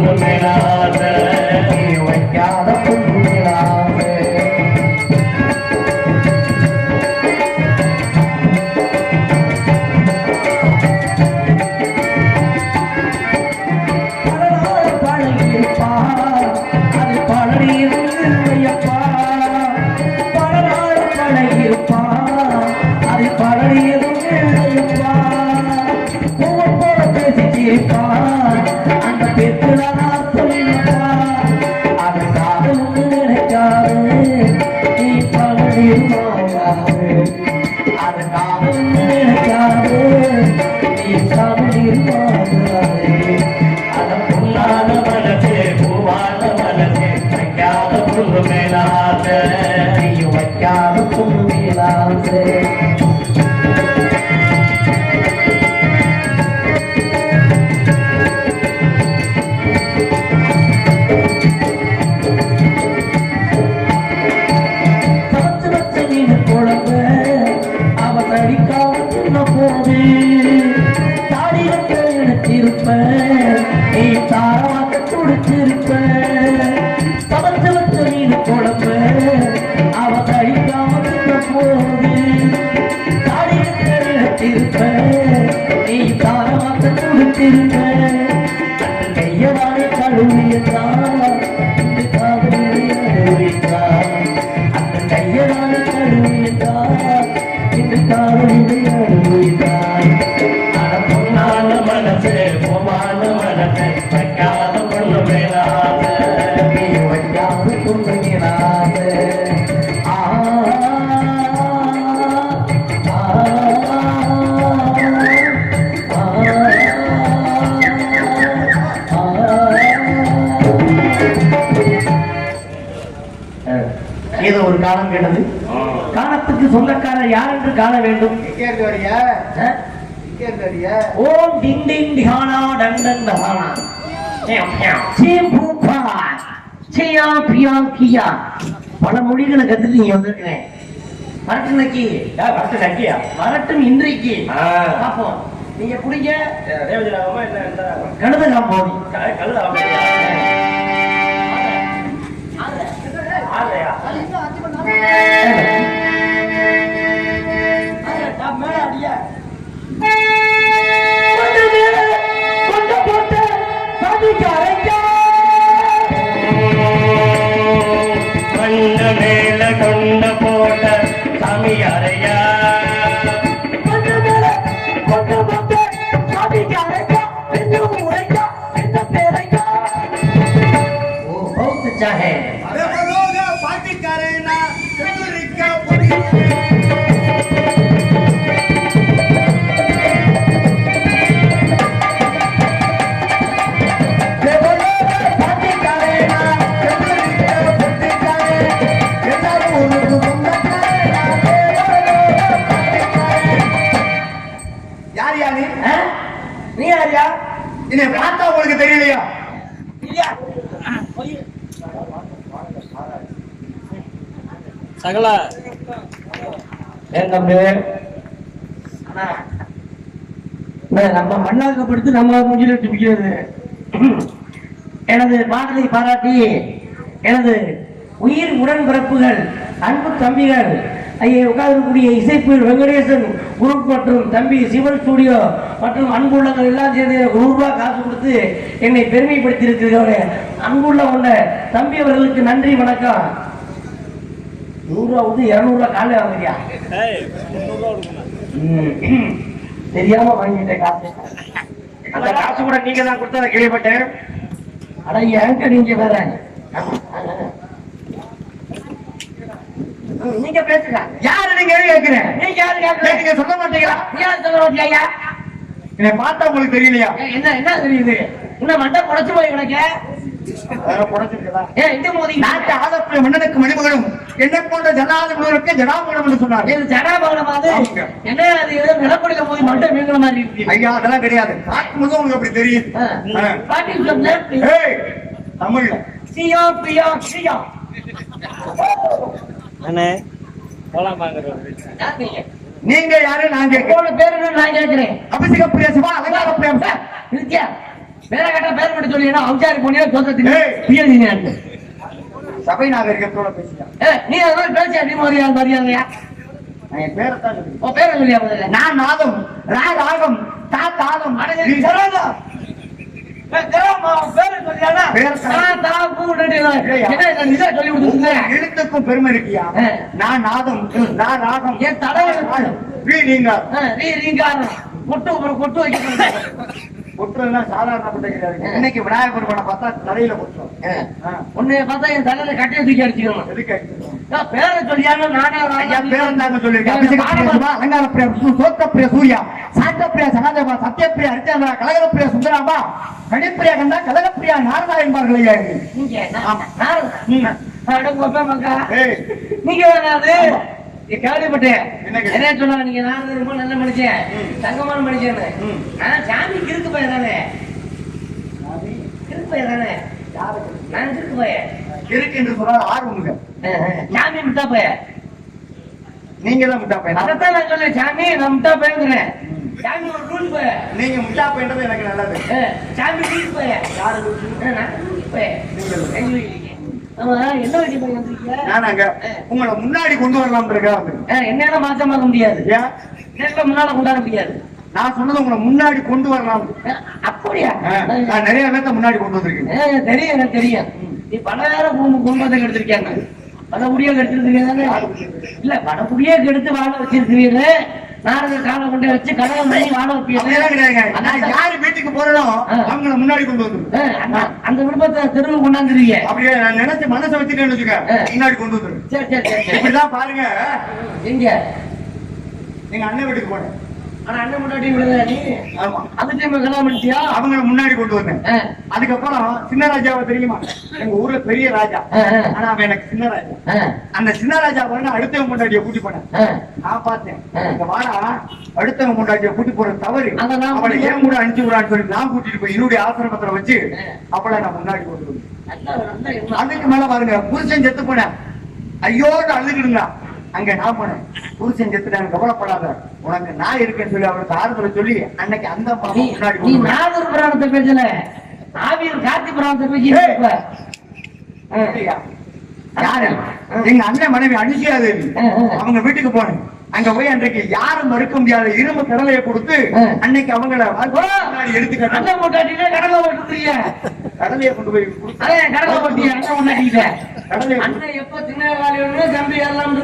பொண்ணு மேலாத நீ வைக்காத பொண்ணு மேலாத அந்த பெற்று அது காதல் நினைக்காது நீ பகலிருமாது அது காதல் நினைக்காது நீ பகலிருமாது அத பொன்னான மனசே பூவான மனசே வைக்காத பொண்ணு மேலாத நீ வைக்காத பொண்ணு மேலாத நீ தாரமாக துடிச்சிருப்ப சமைச்சு வச்ச மீன் குழம்ப அவ கழிக்காம தின்ன போது தாடியிருப்ப நீ தாரமாக துடிச்சிருப்ப கையவானை கழுவியதான் இந்த காதலியை அழுவித்தான் அந்த கையவானை கழுவியதான் இந்த காதலியை அழுவித்தான் அட பொன்னான மனசே பொமான மனசே வைக்காத பொண்ணு மேலாத நீ வைக்காத பொண்ணு மேலாத ஏதோ ஒரு காலம் கேட்டது காலத்துக்கு சொந்தக்காரர் யார் என்று காண வேண்டும் ஓம் டிங் டிங் டிஹானா டங் டங் டஹானா சேம் பூபா சேயா பியா கியா பல மொழிகளை கத்துட்டு நீங்க வந்திருக்கேன் வரட்டு நக்கி வரட்டு நக்கியா வரட்டும் இன்றைக்கு பாப்போம் நீங்க குடிங்க தேவஜராகமா என்ன கழுதலாம் போதி கழுதலாம் மேல அடியா கண்ட மேல கொண்ட போட்ட சாமி அறையா என்னை பார்த்தா உங்களுக்கு தெரியலையா? சகல நம்ம மண்ணாக்கப்படுத்து நம்ம மூஞ்சில டிப்பிக்கிறது. எனது பாடலை பாராட்டி எனது உயிர் உடன்பிறப்புகள் அன்பு தம்பிகள் ஐயா உட்கார்ந்தக்கூடிய இசைப்பில் வெங்கடேசன் குரூப் மற்றும் தம்பி சிவன் ஸ்டுடியோ மற்றும் அன்புள்ளங்கள் எல்லாம் சேர்ந்து ₹100 காசு கொடுத்து என்னை பெருமைப்படுத்தி இருக்கிற அன்புள்ள உள்ள தம்பி அவர்களுக்கு நன்றி வணக்கம். 100 200 காலை வாங்கியா தெரியாம வாங்கிட்டேன் காசு. அந்த காசு கூட நீங்க தான் கொடுத்தா கேள்விப்பட்டேன். ஆனா என்கிட்ட நீங்க வேற நீங்க பேசுங்க. யாரு நீங்க கேட்கிறேன்? நீங்க யாரு கேட்கிறீங்க? சொல்ல மாட்டீங்களா? ஏன் சொல்ல மாட்டீங்க? என்னை பார்த்தா உங்களுக்கு தெரியலையா? என்ன என்ன தெரியுது? என்ன மண்டை புடைச்சு போய் கிடக்க? நாட்டு ஆதரவு மன்னனுக்கு மணிமகனும் என்னை போன்ற ஜனாதிபதிகளுக்கு ஜனாபகனம் என்று சொன்னார். என்ன அது ஏதோ நிலப்படுத்த போது மண்டை மீன்கிற மாதிரி இருக்கு. ஐயா அதெல்லாம் கிடையாது. பார்க்கும் போது உங்களுக்கு அப்படி தெரியும். தமிழ்ல சியா பியா சியா நீங்க யாரு? நாங்க பேரு நான் கேட்கிறேன். அபிஷேக பிரியா சிவா அலங்கார பிரியா வேற கேட்டா பேர் மட்டும் சொல்லினா அவுச்சாரி போனியா சொந்தத்தின் பியதினே சபை நாகரிகத்தோட பேசியா நீ அதெல்லாம் பேசி அப்படி மரியாதையா என் பேரத்தான் உன் பேரை சொல்லியா முதல்ல நான் நாதம் ராகம் தா தாதம் எழுத்துக்கும் பெருமை இருக்கியா நான் நாதம் நான் ராகம் என் தலைவர் கொட்டு வைக்க கொட்டுறதுலாம் சாதாரணப்பட்ட கிடையாது. இன்னைக்கு விநாயகர் பெருமானை பார்த்தா தலையில கொட்டுறோம். உன்னைய பார்த்தா என் தலையில கட்டையை தூக்கி அடிச்சுக்கணும். எதுக்கு பேரை சொல்லியாங்க நானே பேரந்தாங்க சொல்லியிருக்கேன். அலங்காரப்பிரியா விஷ்ணு சோத்தப்பிரியா சூர்யா சாந்தப்பிரியா சனாதேவா சத்யப்பிரியா ஹரிச்சந்திரா கலகப்பிரியா சுந்தராமா கணிப்பிரியா கண்டா கலகப்பிரியா நாரதா என்பார்கள் ஐயா. நீங்க வேணாது கேள்விப்பட்டேன். என்ன சொன்னா நீங்க நான் ரொம்ப நல்ல மனுஷன் தங்கமான மனுஷன். சாமி கிறுக்கு பையன் தானே கிறுக்கு பையன் தானே நான் கிறுக்கு பையன் கிறுக்கு என்று சொன்னால் ஆர்வம் சாமி முட்டா பையன் நீங்க தான் முட்டா பையன். அதைத்தான் நான் சொல்லேன் சாமி நான் முட்டா பையங்கிறேன். சாமி ஒரு ரூல் பையன் நீங்க முட்டா பையன்றது எனக்கு நல்லது. சாமி கிறுக்கு பையன் யாரு நான் கிறுக்கு பையன். என்ன நானாங்க உங்களை முன்னாடி கொண்டு வரலாம் என்ன மாற்றமாக முடியாது முன்னால கொண்டாட முடியாது. நான் சொன்னது உங்களை முன்னாடி கொண்டு வரலாம். அப்படியா நான் நிறைய பேர்த்த முன்னாடி கொண்டு வந்திருக்கேன். தெரியும் எனக்கு தெரியும். நீ பல நேரம் கொண்டு வந்து எடுத்திருக்காங்க. பல முடிய கெடுத்திருக்கீங்க இல்ல பல முடிய கெடுத்து வாழ வச்சிருக்கிறீங்க. நாரத காலை கொண்டு வச்சு கடவுள் பண்ணி வாழ வைப்பீங்க. யாரு வீட்டுக்கு போறோம் அவங்களை முன்னாடி கொண்டு வந்து அந்த விருப்பத்தை தெருவு கொண்டாந்துருவீங்க. அப்படியே நான் நினைச்சு மனசை வச்சுட்டேன்னு வச்சுக்க முன்னாடி கொண்டு வந்துரு. சரி சரி சரி இப்படிதான் பாருங்க. எங்க எங்க அண்ணன் வீட்டுக்கு போனேன். ஆனா அண்ணன் முன்னாடி விடுதா நீ? ஆமா அந்த டைம் கல்யாணம் பண்ணிட்டியா? அவங்களை முன்னாடி கொண்டு வந்தேன். அதுக்கப்புறம் சின்ன ராஜாவை தெரியுமா? எங்க ஊர்ல பெரிய ராஜா ஆனா அவன் எனக்கு சின்ன ராஜா. அந்த சின்ன ராஜா பாருங்க அடுத்தவங்க முன்னாடிய கூட்டி போனேன். நான் பார்த்தேன் இந்த வாடா அடுத்தவங்க முன்னாடிய கூட்டி போறது தவறு. அவளை ஏன் கூட அனுப்பிச்சு விடான்னு சொல்லி நான் கூட்டிட்டு போய் என்னுடைய ஆசிரமத்துல வச்சு அவளை நான் முன்னாடி கொண்டு வந்தேன். அதுக்கு மேல பாருங்க புருஷன் செத்து போனேன். ஐயோன்னு அழுதுட்டு இருந்தான். அங்க நான் போனேன் புருஷன் செத்துட்டாங்க கவலைப்படாத உனக்கு நான் இருக்கேன்னு சொல்லி அவளுக்கு ஆறுதலை சொல்லி அன்னைக்கு அந்த முன்னாடி நாகூர் புராணத்தை பேசல ஆவியர் கார்த்தி புராணத்தை பேச யாரு எங்க அண்ணன் மனைவி அனுஷியா தேவி அவங்க வீட்டுக்கு போனேன். அங்க போய் அன்றைக்கு யாரும் மறுக்க முடியாத இரும்பு கடலையை கொடுத்து அன்னைக்கு அவங்கள எடுத்துக்கிட்ட கடலையை கொண்டு போய் கடலை போட்டி அண்ணன் முன்னாடிட்ட அண்ணன் எப்ப திண்ணை தம்பி எல்லாம்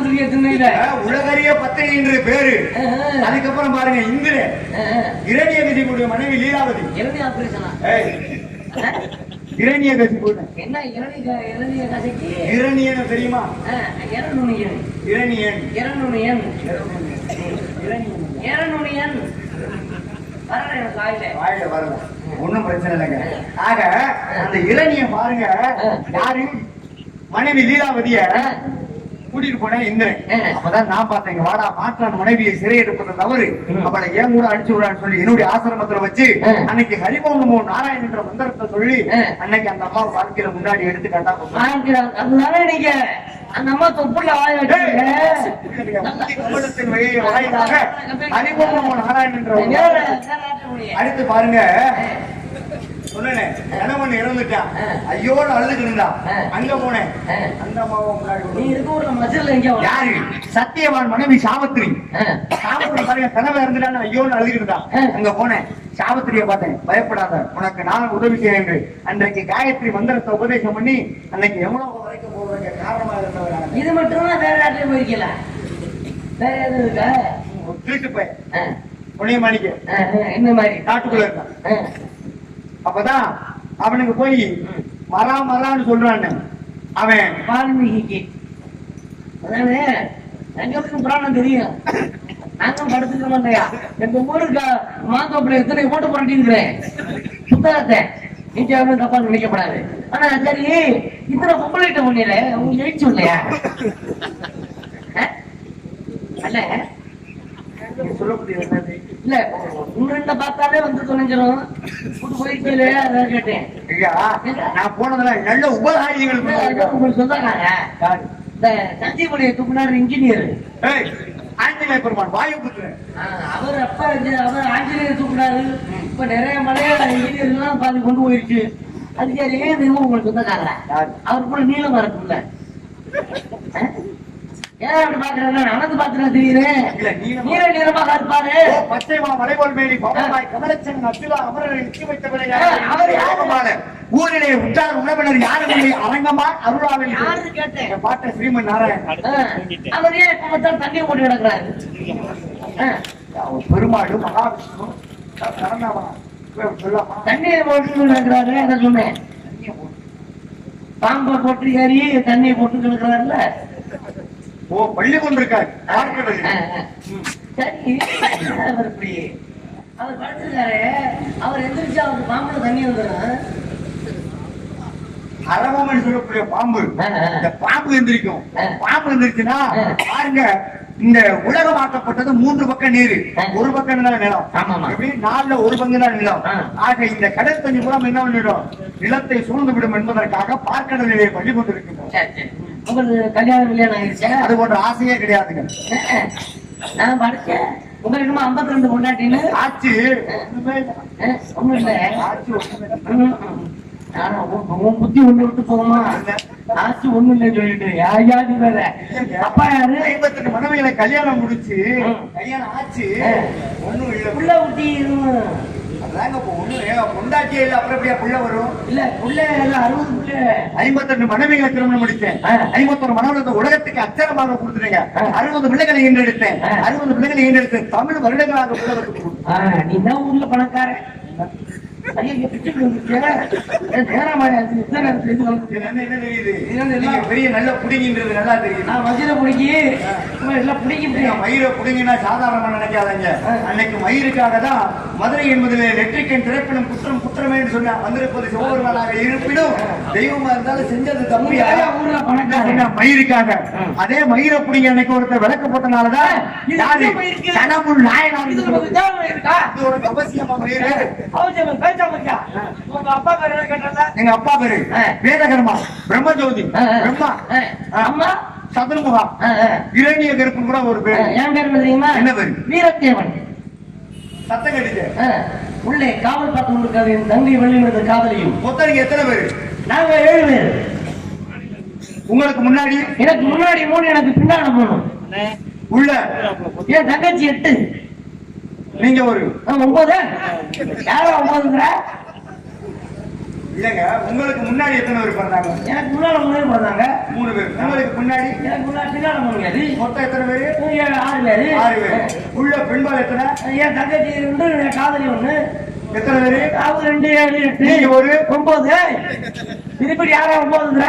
உலகறிய பத்திரை என்று பேரு. அதுக்கப்புறம் பாருங்க இந்திர இரணிய கசிபுடைய மனைவி லீலாவதி இரணிய கசிபு என்ன இரணிய கசிக்கு இரணியன தெரியுமா? இரணுணியன் இரணியன் இரணுணியன் இரணுணியன் வாயில வரல ஒண்ணும் பிரச்சனை இல்லைங்க. ஆக அந்த இளநிய பாருங்க யாரு மனைவி லீலாவதிய கூட்டிட்டு போனேன் இந்திரன். அப்பதான் நான் பார்த்தேன் வாடா மாற்றான் மனைவியை சிறை எடுப்பது தவறு அவளை ஏன் கூட அடிச்சு விடான்னு சொல்லி என்னுடைய ஆசிரமத்துல வச்சு அன்னைக்கு ஹரிமோகமோ நாராயண் என்ற மந்திரத்தை சொல்லி அன்னைக்கு அந்த அம்மா வாழ்க்கையில முன்னாடி எடுத்து அதனால நீங்க அந்த அம்மா தொப்புல வாயிலாக ஹரிமோகமோ நாராயண் என்ற அடுத்து பாருங்க சொன்னேன் கணவன் இறந்துட்டான் ஐயோட அழுதுக்கு இருந்தா அங்க போனேன் அந்த அம்மாவை முன்னாடி யாரு சத்தியவான் மனைவி சாவத்திரி பாருங்க கணவன் இறந்துட்டான்னு ஐயோன்னு அழுதுக்கு இருந்தா அங்க போனேன் சாவத்திரிய பார்த்தேன் பயப்படாத உனக்கு நான் உதவி செய்ய என்று அன்றைக்கு காயத்ரி மந்திரத்தை உபதேசம் பண்ணி அன்னைக்கு எவ்வளவு வரைக்கும் போவதற்கு காரணமாக இருந்தவராக இது மட்டும் வேற யார்ட்டையும் போயிருக்கல வேற எதுவும் இருக்கா திருட்டு போய் புனிய மாணிக்க இந்த மாதிரி காட்டுக்குள்ள இருக்கான். அப்பதான் அவனுக்கு போய் மரான்னு சொல்றான்னு அவன் வால்மீகிக்கு அதானே எங்களுக்கு புராணம் தெரியும். நாங்களும் படுத்துக்க மாட்டேயா எங்க ஊருக்கு மாந்தோப்புல எத்தனை ஓட்டு புரட்டிருக்கிறேன் புத்தகத்தை நீங்க தப்பா நினைக்கப்படாது. ஆனா சரி இத்தனை பொம்பளைட்ட பண்ணிடுற உங்களுக்கு எழுச்சி இல்லையா? அல்ல சொல்லக்கூடிய இல்ல உங்க பார்த்தாலே வந்து துணைஞ்சிடும் போயிருக்கீங்க அதான் கேட்டேன். நான் போனதுல நல்ல உபகாரியங்கள் உங்களுக்கு சொந்தக்கார இந்த தஞ்சிமலையை தூக்குனாரு இன்ஜினியர் ஆஞ்சநேய பெருமான் வாயு புத்திரன் அவர் அப்பா அவர் ஆஞ்சநேயர் தூக்குனாரு இப்ப நிறைய மலையாள இன்ஜினியர்லாம் பாதி கொண்டு போயிடுச்சு. அதுக்கு ஏன் தெரியுமா உங்களுக்கு சொந்தக்காரல அவர் கூட நீளமா இருக்கும்ல. ஏன் அப்படி பாக்குறேன்னா நடந்து பாத்துனா தெரியுறேன். நீல நீளமாக இருப்பாரு. பச்சைமா மலைபோல் மேடி பவமாய் கமலச்சன் அச்சுலா அமரரை நிற்க வைத்தவரை அவர் யாருமான ஊரிலே உற்றார் உறவினர் யாரும் இல்லை அரங்கமா அருளாவில் யாரு கேட்டேன் பாட்ட ஸ்ரீமன் நாராயணன். அவர் ஏன் இப்ப மட்டும் தண்ணி போட்டு கிடக்குறாரு? பெருமாடு மகாவிஷ்ணு சரணமா சொல்லாமா தண்ணியை போட்டு கிடக்குறாரு. அதை சொன்னேன். பாம்பை போட்டு ஏறி தண்ணியை போட்டு கிடக்குறாருல்ல. ஓ பள்ளி கொண்டிருக்காரு. சரி அவர் இப்படி அவர் படுத்திருக்காரு. அவர் எந்திரிச்சு அவருக்கு பாம்புல தண்ணி வந்துடும். அரவமன் சொல்லக்கூடிய பாம்பு இந்த பாம்பு எந்திரிக்கும். பாம்பு எந்திரிச்சுன்னா பாருங்க இந்த உலகமாக்கப்பட்டது 3 பக்கம் நீர், ஒரு பக்கம் தான் நிலம். எப்படி 4ல ஒரு பங்கு தான் நிலம். ஆக இந்த கடல் தண்ணி மூலம் என்ன பண்ணிடும், நிலத்தை சூழ்ந்து விடும் என்பதற்காக பார்க்கடலிலே பள்ளி கொண்டிருக்கின்றோம். உங்களுக்கு கல்யாணம் ஆயிடுச்சு? அது போன்ற ஆசையே கிடையாதுங்க. நான் படிச்சேன் உங்களுக்கு என்னமோ 52 கொண்டாட்டின்னு ஆச்சு. ஒண்ணும் இல்ல ஆச்சு ஒண்ணுமே. உன் புத்தி ஒண்ணு விட்டு போகுமா? ஆச்சு ஒண்ணு இல்லைன்னு சொல்லிட்டு யாரு வேற அப்பா யாரு 58 மனைவிகளை கல்யாணம் முடிச்சு கல்யாணம் ஆச்சு. ஒண்ணும் இல்ல புள்ள ஊட்டி அதாங்க ஒண்ணும் பொண்டாட்டியே இல்ல. அப்புறம் எப்படியா புள்ள வரும்? இல்ல புள்ள 60 புள்ள 52 மனைவிகளை திருமணம் முடிச்சேன். 51 மனைவிகளை உலகத்துக்கு அச்சரமாக கொடுத்துட்டீங்க. 60 பிள்ளைகளை ஈண்டெடுத்தேன். 60 பிள்ளைகளை ஈண்டெடுத்தேன். தமிழ் வருடங்களாக உலகத்துக்கு நீ தான் ஊர்ல பணக்காரன். பெரிய நல்ல புடிங்கின்றது நல்லா தெரியும். மதுரை புடிக்கி எல்லாம் புடிக்கிட்டு மயிரை புடிங்கினா சாதாரணமா நினைக்காதீங்க. அன்னைக்கு மயிருக்காக தான் மதுரை என்பதில் நெற்றிக்கன் திரைப்படம் குற்றம் குற்றமே சொன்ன வந்திருப்பது சிவபெருமானாக இருப்பினும் தெய்வமா இருந்தாலும் செஞ்சது தம்பியா ஊர்ல பணக்காரன் மயிருக்காக. அதே மயிரை புடிங்க அன்னைக்கு ஒருத்தர் விளக்கு போட்டனாலதான் கனவுள் நாயனார் அவசியமா மயிறு உங்க அப்பா பேரு என்ன கேட்டா? எங்க அப்பா பேரு வேதகர்மா பிரம்மஜோதி பிரம்மா அம்மா சதுர்முகா இரணிய கருப்பு கூட ஒரு பேரு. என் பேர் தெரியுமா? என்ன பேரு? வீரத்தேவன். சத்தம் கட்டிட்டு உள்ளே காவல் பார்த்து கொண்டிருக்காரு என் தங்கை வெள்ளிமரத்து காதலியும். மொத்தம் நீங்க எத்தனை பேரு? நாங்க 7 பேர். உங்களுக்கு முன்னாடி? எனக்கு முன்னாடி 3, எனக்கு பின்னாடி 3. உள்ள என் தங்கச்சி 8. நீங்க ஒரு 9. யாரோ 9ங்கிற? இல்லங்க உங்களுக்கு முன்னாடி எத்தனை பேர் பிறந்தாங்க? எனக்கு முன்னாடி 3 பேர் பிறந்தாங்க. 3 பேர். உங்களுக்கு முன்னாடி? எனக்கு முன்னாடி பின்னாடி 3 பேர். மொத்தம் எத்தனை பேரு? 6 பேர். 6 பேர். உள்ள பெண்பால் எத்தனை? என் தங்கச்சி 2, என் காதலி 1. எத்தனை பேரு? அவங்க 2, 7, 8. நீங்க ஒரு 9. திருப்பி யாரோ 9ங்கிற?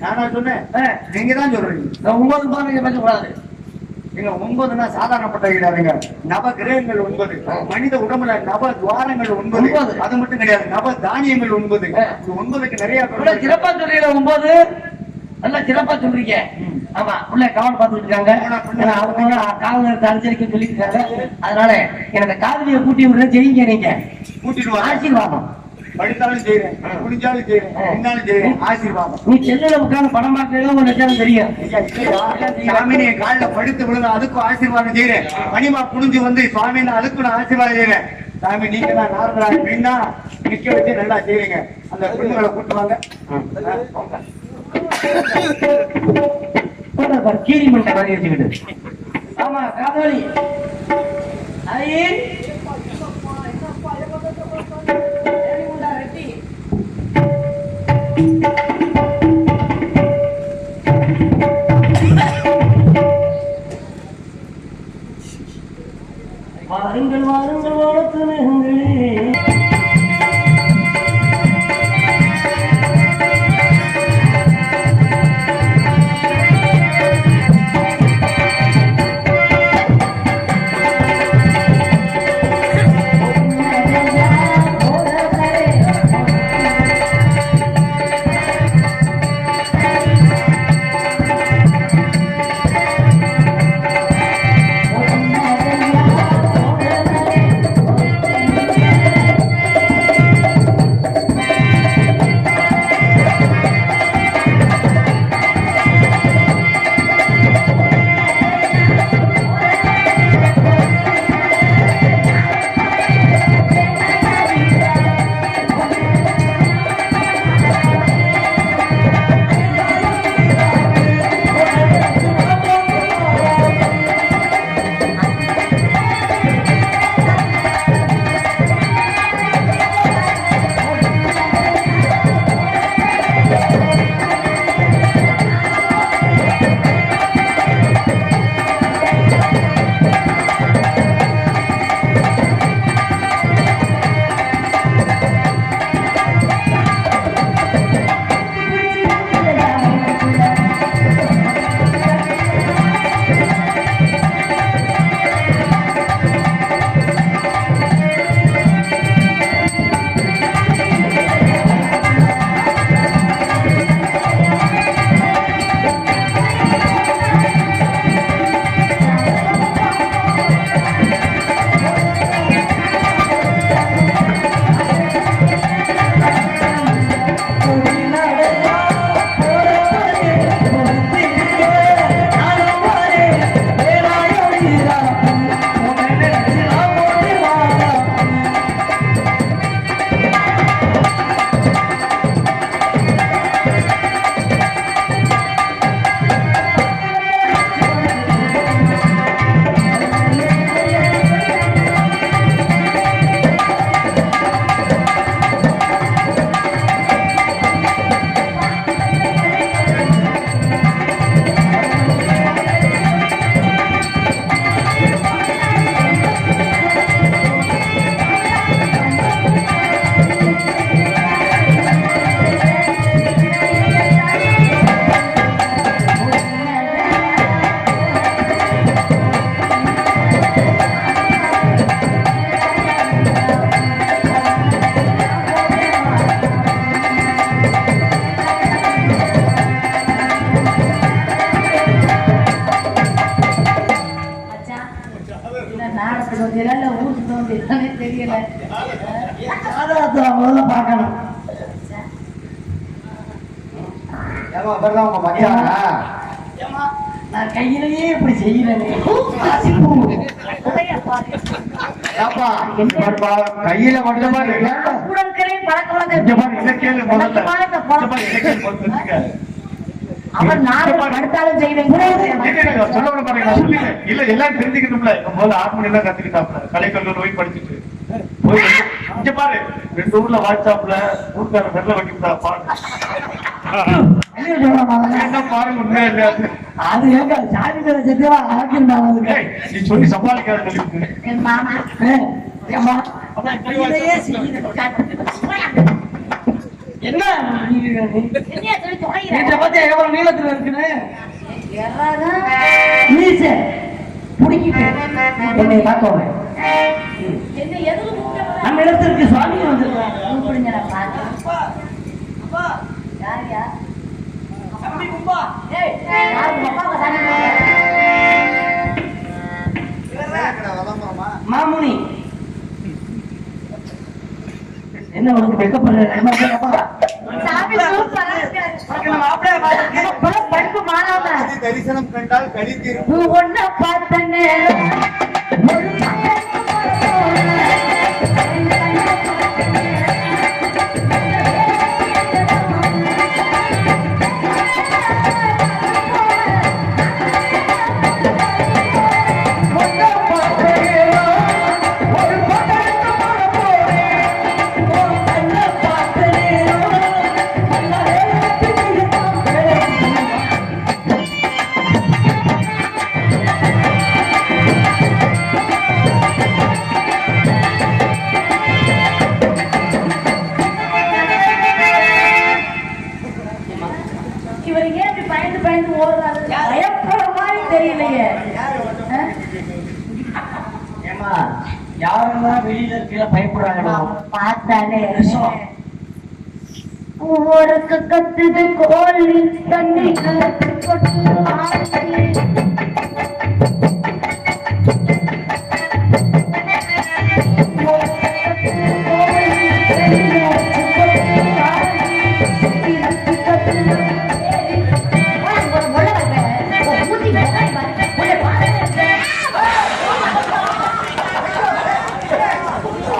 நானா சொன்னேன்? நீங்க தான் சொல்றீங்க. 9 பாருங்க பேசக்கூடாது. நீங்க 9னா சாதாரணப்பட்ட கிடையாதுங்க. நவ கிரகங்கள் 9, மனித உடம்புல நவ துவாரங்கள் 9. அது மட்டும் கிடையாது, நவ தானியங்கள் 9. 9க்கு நிறைய சிறப்பா சொல்றீங்க. 9 நல்லா சிறப்பா சொல்றீங்க. ஆமா உள்ள கவனம் பார்த்துட்டு இருக்காங்க. அவங்க காவலர் அனுசரிக்க சொல்லிட்டு இருக்காங்க. அதனால எனக்கு காதலியை கூட்டி விடுற செய்யுங்க. நீங்க கூட்டிட்டு ஆசீர்வாதம். படித்தாலும் செய்யறேன், குடிஞ்சாலும் செய்யறேன், இருந்தாலும் செய்யறேன். ஆசீர்வாதம். நீ செல்லுல உட்கார்ந்து படம் பார்க்கறது ஒரு லட்சம் தெரியும். சாமி என் காலில் படுத்து விழுந்து அதுக்கும் ஆசீர்வாதம் செய்யறேன். மணிமா புடிஞ்சு வந்து சுவாமி அதுக்கும் நான் ஆசீர்வாதம் செய்யறேன். சாமி நீங்க தான் நாரதா அப்படின்னா நிக்க வச்சு நல்லா செய்வீங்க. அந்த பெண்களை கூட்டுவாங்க. கீரி மண்டை மாதிரி வச்சுக்கிட்டு. ஆமா காதலி ஐயே வாருங்கள் வாருங்கள் வாழத்துங்களே. இல்ல ஊர் சுத்தம் தெரியல. முதல்ல பார்க்கணும். ஏமா அப்படிதான் உங்க மதியானா நான் கையிலேயே இப்படி செய்யறேன். கையில மட்டும் பாரு அவன் நாடு படுத்தாலும் செய்வேன். இல்ல எல்லாம் தெரிஞ்சுக்கணும்ல. முதல்ல ஆத்மனியெல்லாம் கத்துக்கிட்டாப்ல, கலைக்கல்லூர் போய் படிச்சுட்டு போய் இங்க பாரு 2 ஊர்ல வாட்ஸ்அப்ல ஊர்க்கார வெள்ள வட்டிவிட்டா பாரு. என்ன பாருங்க உண்மையா இல்லையா? அது எங்க சாதி பேரை செஞ்சா ஆக்கிருந்தாங்க. நீ சொல்லி சமாளிக்காத சொல்லிட்டு என் மாமா கையிலேயே செய்யறேன். என்ன என்னைய சொல்லி தொலைகிறேன். பார்த்தா எவ்வளவு நீளத்துல இருக்குன்னு எறாதான் மீச புடிக்கிட்டு என்னை பார்த்தோம். என்ன எதுக்கு கூப்பிட்டு நம்ம இடத்திற்கு சுவாமி வந்திருக்காங்க. கூப்பிடுங்க நான் பார்க்கிறேன். யாரியா? ஏய், யாரு அப்பாவை தானே மாமுனி என்ன உனக்கு வெக்கப்படுற? சாமி சூப்பரா இருக்காரு. படிப்பு மாறாம தரிசனம் கண்டால் கழி தீரும். ஒன்ன பார்த்த இவர் ஏன் இப்படி பயந்து பயந்து ஓடுறாரு? பயப்படுற மாதிரி தெரியலையே. ஏமா யாரெல்லாம் வெளியில கீழே பயப்படுறாங்களோ பார்த்தாலே ஊருக்கு கத்துது கோழி தண்ணி கலத்து கொட்டு ஆடி.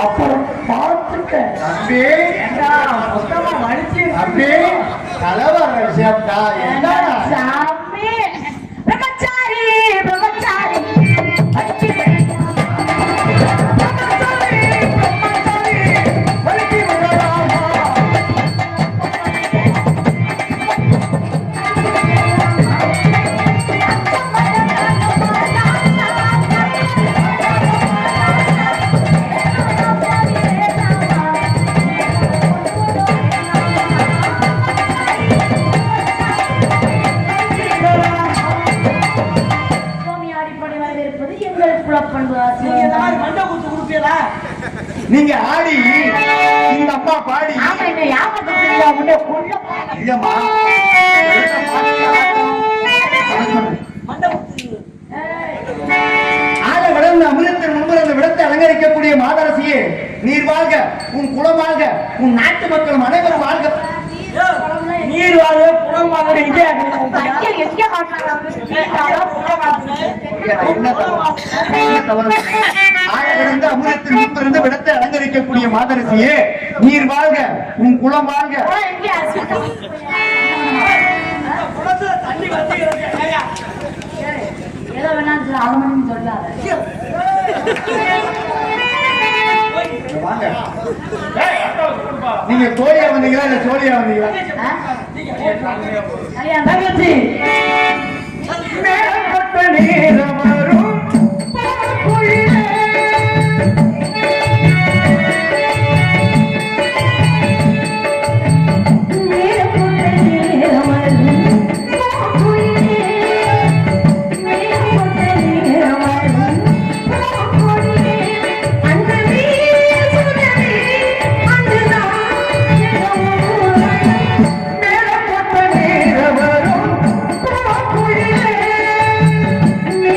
அப்புறம் பார்த்துட்டேன். தம்பி மொத்தமா வலிச்சு தம்பி கலவர விஷயம்டா. என்னடா சாமி பிரம்மச்சாரி பிரம்மச்சாரி நீங்க ஆடி இந்த அம்மா பாடி இல்லம்மா ஆட விடந்த அமிர்தத்தின் முன்பு அந்த விடத்தை அலங்கரிக்கக்கூடிய மாதரசியே, நீர் வாழ்க, உன் குலம் வாழ்க, உன் நாட்டு மக்களும் அனைவரும் வாழ்க. நீர் வாழ புறம் வாழ இங்கே ஆழகிடந்த அமிர்தத்தின் முன்பிருந்து விடத்தை அலங்கரிக்கக்கூடிய மாதரசியே, நீர் வாழ்க, உன் குலம் வாழ்க. ஏதோ வேணாம் அவன் சொல்லாத. நீங்க தோழியா வந்தீங்களா இல்ல சோழியா வந்தீங்களா? தங்கச்சி மேற்பட்ட நேரம் வரும் நீ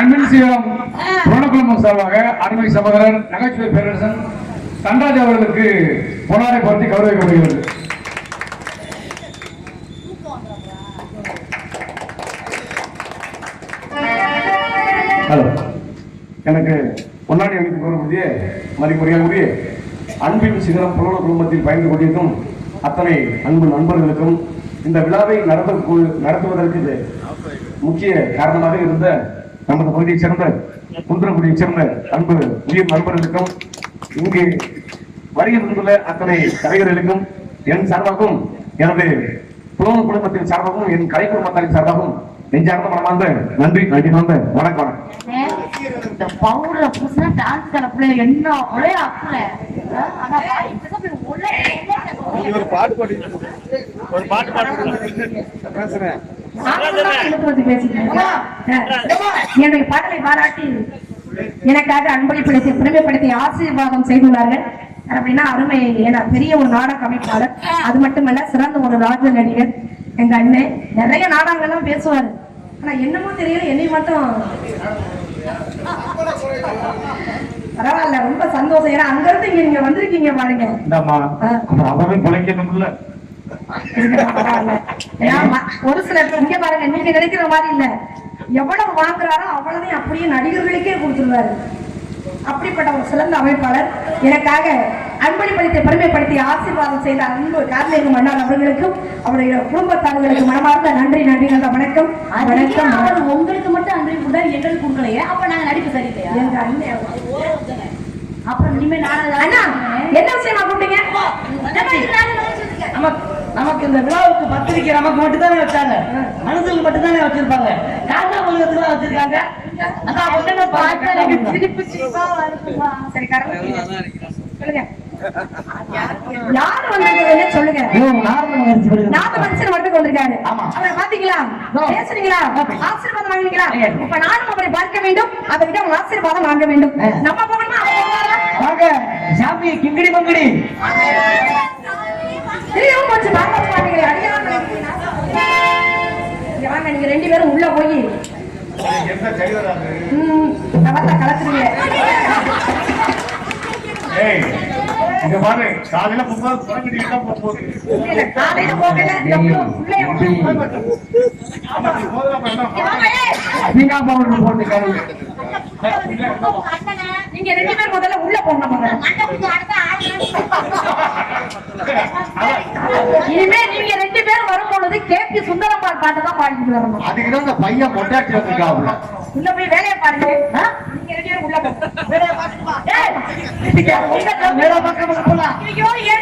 அன்பின் சீரம் புரணகுளம் சார்பாக அருமை சகோதரர் நகைச்சுவை பேரரசன் தன்ராஜ் அவர்களுக்கு பொன்னாடை பொருத்தி கௌரவிக்கப்படுகிறது. ஹலோ, எனக்கு பொன்னாடி அளித்து கௌரவக்கூடிய மதிப்புரையாளர்களுடைய அன்பின் சிகரம் புலன குடும்பத்தில் பயந்து கொண்டிருக்கும் அத்தனை அன்பு நண்பர்களுக்கும் இந்த விழாவை நடத்துவதற்கு முக்கிய காரணமாக இருந்த நமது பகுதியைச் சேர்ந்த குன்றக்குடியைச் சேர்ந்த அன்பு உயிர் நண்பர்களுக்கும் இங்கு வருகை தந்துள்ள அத்தனை கலைஞர்களுக்கும் என் சார்பாகவும் எனது புலன குடும்பத்தின் சார்பாகவும் என் கலை குடும்பத்தாரின் சார்பாகவும் நெஞ்சார்ந்த மனமார்ந்த நன்றி நன்றி வணக்கம். இந்த பவுடரை புதுசா டான்ஸ் கலப்புல என்ன ஒரே அப்புல ஒரு பாட்டு பாடி பேசுறேன். என்னுடைய பாடலை பாராட்டி எனக்காக அன்பளிப்படுத்தி பெருமைப்படுத்தி ஆசீர்வாதம் செய்துள்ளார்கள். அப்படின்னா அருமை என பெரிய ஒரு நாடக அமைப்பாளர், அது மட்டுமல்ல சிறந்த ஒரு ராஜ நடிகர் எங்க அண்ணன். நிறைய நாடகங்கள்லாம் பேசுவாரு, ஆனா என்னமோ தெரியல என்னை மட்டும் பரவாயில்ல, ரொம்ப சந்தோஷம். ஏன்னா அங்க இருந்து இங்க நீங்க வந்திருக்கீங்க பாருங்க. ஒரு சில இங்க பாருங்க, நீங்க நினைக்கிற மாதிரி இல்ல, எவ்வளவு வாங்குறாரோ அவ்வளவையும் அப்படியே நடிகர்களுக்கே கொடுத்துருவாரு. அப்படிப்பட்ட ஒரு சிறந்த அமைப்பாளர் எனக்காக அன்பளிப்படுத்தி பெருமைப்படுத்தி ஆசீர்வாதம் செய்த அன்பு கார்மேகம் அண்ணா அவர்களுக்கும் அவருடைய குடும்பத்தார்களுக்கு மனமார்ந்த நன்றி நன்றி நல்ல வணக்கம். வணக்கம். அவர் உங்களுக்கு மட்டும் அன்பளி கொடுத்தாரு, எங்களுக்கு கொடுக்கலையே, அப்ப நாங்க நடிப்பு சரியில்லையா? எங்க அண்ணன் அப்புறம் இனிமேல் அண்ணா என்ன விஷயமா கூப்பிட்டீங்க? நமக்கு இந்த விழாவுக்கு பத்திரிக்கை நமக்கு மட்டும்தானே வச்சாங்க, மனசுக்கு மட்டும்தானே வச்சிருப்பாங்க, காக்கா உலகத்துல வச்சிருக்காங்க. யாரு வந்திருக்காங்க சொல்லுங்க. நாலு மனுஷன் மட்டும் வந்திருக்காரு. அவரை பாத்தீங்களா, பேசுறீங்களா, ஆசீர்வாதம் வாங்குவீங்களா? இப்ப நானும் அவரை பார்க்க வேண்டும், அதை விட ஆசீர்வாதம் வாங்க வேண்டும். நம்ம போகணுமா? வாங்க சாமி, கிங்கடி மங்கடி கொஞ்சம் வாங்க, நீங்க ரெண்டு பேரும் உள்ள போய் கலக்குறீங்க. இங்க பாரு, காலையில போகும்போது காலையில போகல நீங்க ரெண்டு பேரும் முதல்ல உள்ள போங்க. இனிமே நீங்க ரெண்டு பேரும் வரும்பொழுது கேபி சுந்தரம்பாள் பாட்டு தான் பாடிட்டு வரணும். அதுக்குதான் இந்த பையன் பொட்டாட்டி வந்திருக்காங்க. உள்ள போய் வேலையை பாருங்க. நீங்க ரெண்டு பேரும் உள்ள போங்க. வேலையை பாருங்க. ஐயோ